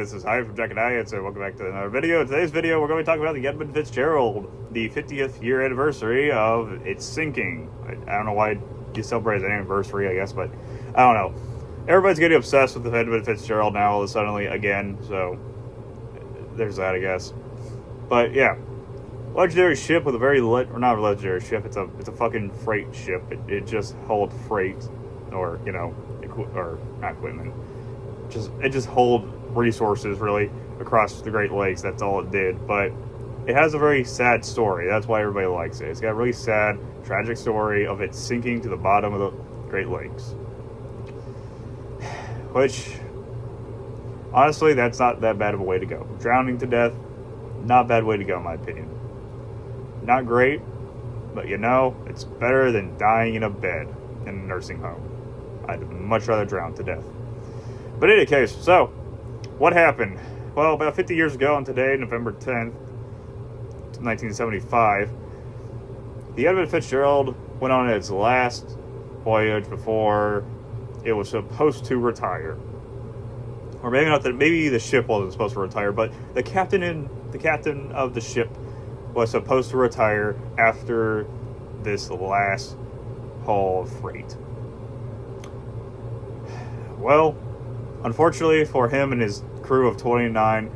this is Hyde from Jack and Hyatt, so welcome back to another video. In today's video, we're going to be talking about the Edmund Fitzgerald, the 50th year anniversary of its sinking. I don't know why you celebrate an anniversary, I guess, but I don't know. Everybody's getting obsessed with the Edmund Fitzgerald now, all of a sudden, again, so there's that, I guess. But yeah, legendary ship with a very or not a legendary ship. It's a fucking freight ship. It just holds freight, or or not equipment. It just hold resources really across the Great Lakes. That's all it did. But it has a very sad story. That's why everybody likes it. It's got a really sad, tragic story of it sinking to the bottom of the Great Lakes. Which, honestly, that's not that bad of a way to go. Drowning to death, not a bad way to go in my opinion. Not great, but it's better than dying in a bed in a nursing home. I'd much rather drown to death. But in any case, so, what happened? Well, about 50 years ago, and today, November 10th, 1975, the Edmund Fitzgerald went on its last voyage before it was supposed to retire. Or maybe not that. Maybe the ship wasn't supposed to retire, but the captain of the ship was supposed to retire after this last haul of freight. Well, unfortunately for him and his crew of 29,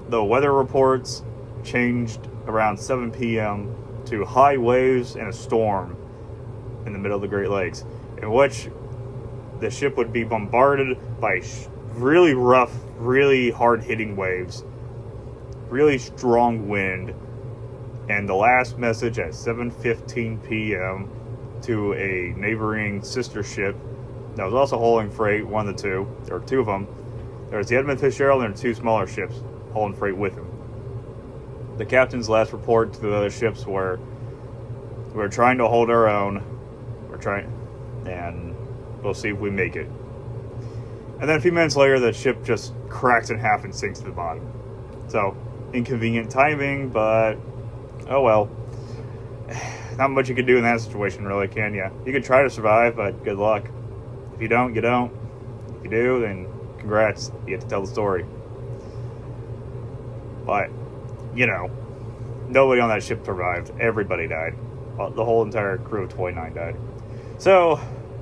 the weather reports changed around 7 p.m. to high waves and a storm in the middle of the Great Lakes, in which the ship would be bombarded by really rough, really hard-hitting waves, really strong wind, and the last message at 7:15 p.m. to a neighboring sister ship that was also hauling freight, one of the two. There were two of them. There was the Edmund Fitzgerald and two smaller ships hauling freight with him. The captain's last report to the other ships were, "We're trying to hold our own. And we'll see if we make it." And then a few minutes later, the ship just cracks in half and sinks to the bottom. So, inconvenient timing, but oh well. Not much you can do in that situation, really, can you? You can try to survive, but good luck. If you don't, you don't. If you do, then congrats. You get to tell the story. But, nobody on that ship survived. Everybody died. The whole entire crew of 29 died. So,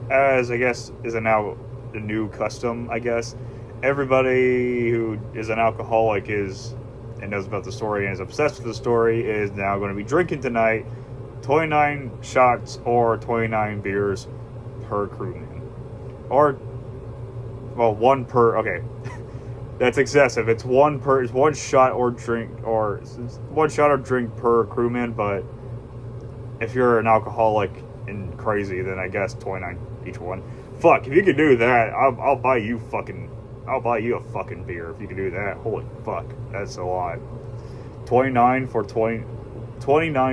as I guess is now the new custom, I guess, everybody who is an alcoholic and knows about the story and is obsessed with the story is now going to be drinking tonight 29 shots or 29 beers per crewman. Or, well, one per, okay. That's excessive. It's one shot or drink per crewman, but if you're an alcoholic and crazy, then I guess 29 each one. Fuck, if you could do that, I'll buy you a fucking beer if you can do that. Holy fuck, that's a lot. 29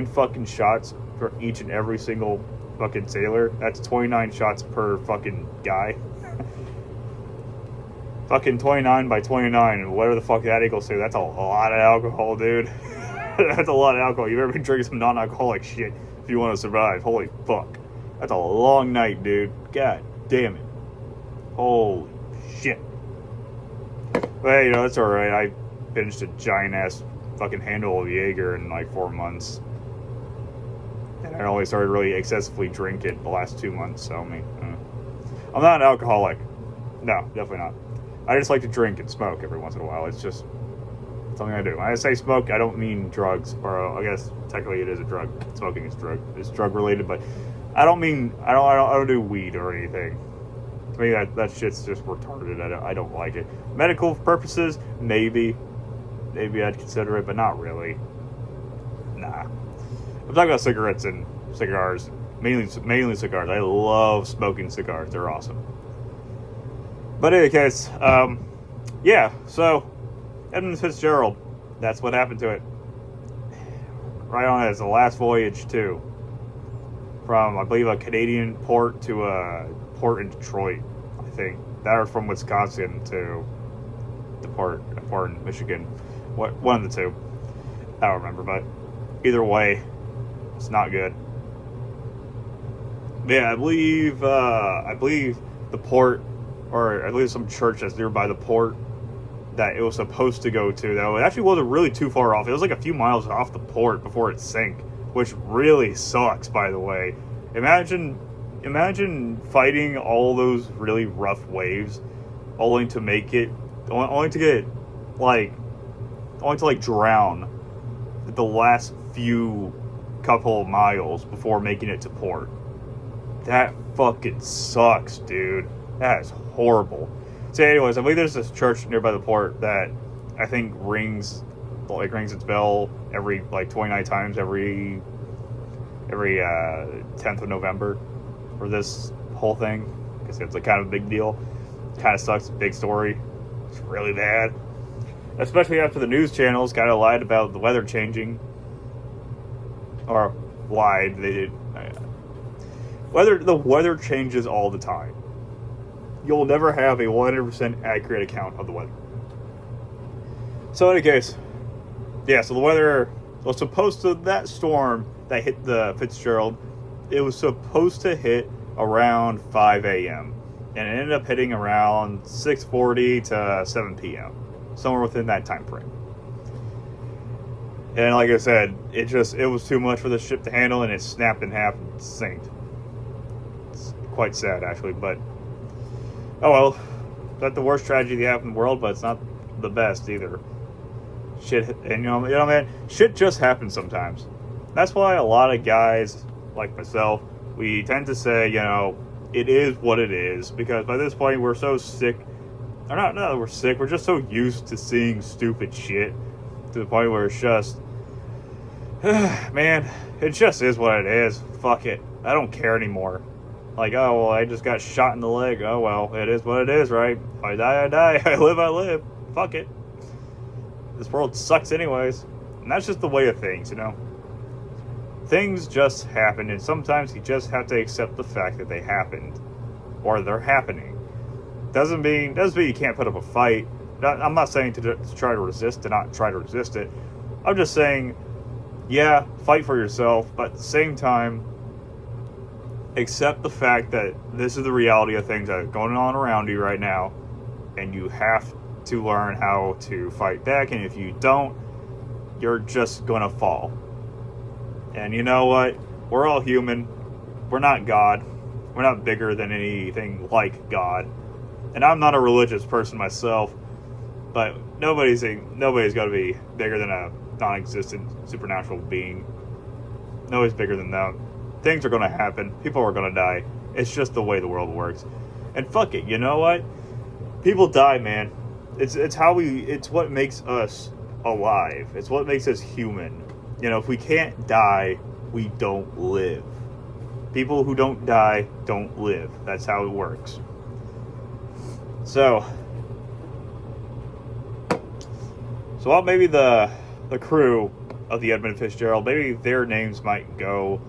fucking shots for each and every single fucking sailor. That's 29 shots per fucking guy. Fucking 29 by 29, and whatever the fuck that equals to, that's a lot of alcohol, dude. That's a lot of alcohol. You better be drinking some non-alcoholic shit if you want to survive. Holy fuck. That's a long night, dude. God damn it. Holy shit. But hey, that's alright. I finished a giant-ass fucking handle of Jaeger in like 4 months. And I only started really excessively drinking the last 2 months, so I'm not an alcoholic. No, definitely not. I just like to drink and smoke every once in a while. It's just something I do. When I say smoke, I don't mean drugs, or I guess technically it is a drug. Smoking is drug. It's drug related, but I don't do weed or anything. To me, that shit's just retarded. I don't like it. Medical purposes, maybe I'd consider it, but not really. Nah. I'm talking about cigarettes and cigars, mainly cigars. I love smoking cigars. They're awesome. But in any case, yeah. So Edmund Fitzgerald, that's what happened to it. Right on as the last voyage too, from I believe a Canadian port to a port in Detroit. I think that was from Wisconsin to the port in Michigan. One of the two. I don't remember, but either way, it's not good. Yeah, I believe the port, or I believe some church that's nearby the port, that it was supposed to go to, though, it actually wasn't really too far off. It was like a few miles off the port before it sank, which really sucks, by the way. Imagine fighting all those really rough waves, only to drown at the last few couple of miles before making it to port. That fucking sucks, dude. That is horrible. So anyways, I believe there's this church nearby the port that I think rings its bell every 29 times every 10th of November for this whole thing, because it's kind of a big deal. Kind of sucks. Big story. It's really bad, especially after the news channels kind of lied about the weather changing, or lied. They did. The weather changes all the time. You'll never have a 100% accurate account of the weather. So in any case, yeah, so the weather was supposed to, that storm that hit the Fitzgerald, it was supposed to hit around 5 a.m. and it ended up hitting around 6:40 to 7 p.m. somewhere within that time frame. And like I said, it was too much for the ship to handle, and it snapped in half and sank. It's quite sad, actually, but oh well. Not the worst tragedy that happened in the world, but it's not the best either. Shit, and you know, man, shit just happens sometimes. That's why a lot of guys like myself, we tend to say, it is what it is, because by this point we're so sick. Or not that we're sick, we're just so used to seeing stupid shit to the point where it's just, man, it just is what it is. Fuck it. I don't care anymore. Like, oh, well, I just got shot in the leg. Oh, well, it is what it is, right? If I die, I die. I live, I live. Fuck it. This world sucks anyways. And that's just the way of things, Things just happen, and sometimes you just have to accept the fact that they happened. Or they're happening. Doesn't mean you can't put up a fight. I'm not saying to try to resist, to not try to resist it. I'm just saying, yeah, fight for yourself, but at the same time, accept the fact that this is the reality of things that are going on around you right now, and you have to learn how to fight back, and if you don't, you're just gonna fall. And you know what? We're all human. We're not God. We're not bigger than anything like God. And I'm not a religious person myself, but nobody's got to be bigger than a non-existent supernatural being. Nobody's bigger than them. Things are going to happen. People are going to die. It's just the way the world works. And fuck it, you know what? People die, man. It's what makes us alive. It's what makes us human. If we can't die, we don't live. People who don't die don't live. That's how it works. So maybe the crew of the Edmund Fitzgerald, maybe their names might go,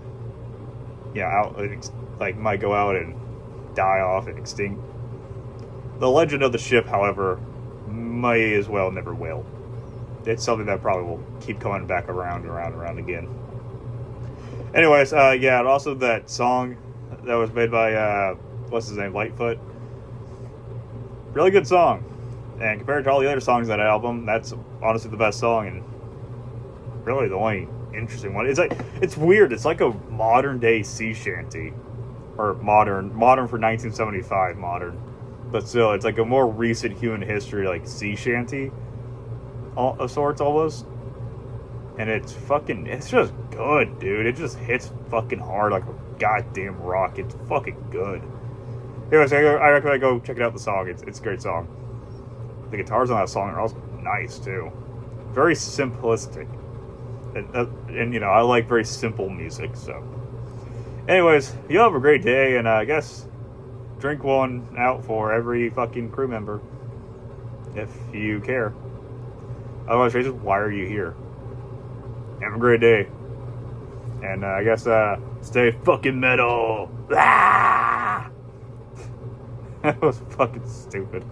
might go out and die off and extinct. The legend of the ship, however, may as well never will. It's something that probably will keep coming back around and around and around again. Anyways, and also that song that was made by, what's his name, Lightfoot. Really good song. And compared to all the other songs on that album, that's honestly the best song, and really the only interesting one. It's weird. It's like a modern day sea shanty. Or modern for 1975 modern. But still, it's like a more recent human history, like sea shanty of sorts almost. And it's just good, dude. It just hits fucking hard like a goddamn rock. It's fucking good. Anyways, I recommend go check it out, the song. It's a great song. The guitars on that song are also nice, too. Very simplistic. And I like very simple music, so. Anyways, you have a great day, and I guess drink one out for every fucking crew member. If you care. Otherwise, just why are you here? Have a great day. And I guess, stay fucking metal. Ah! That was fucking stupid.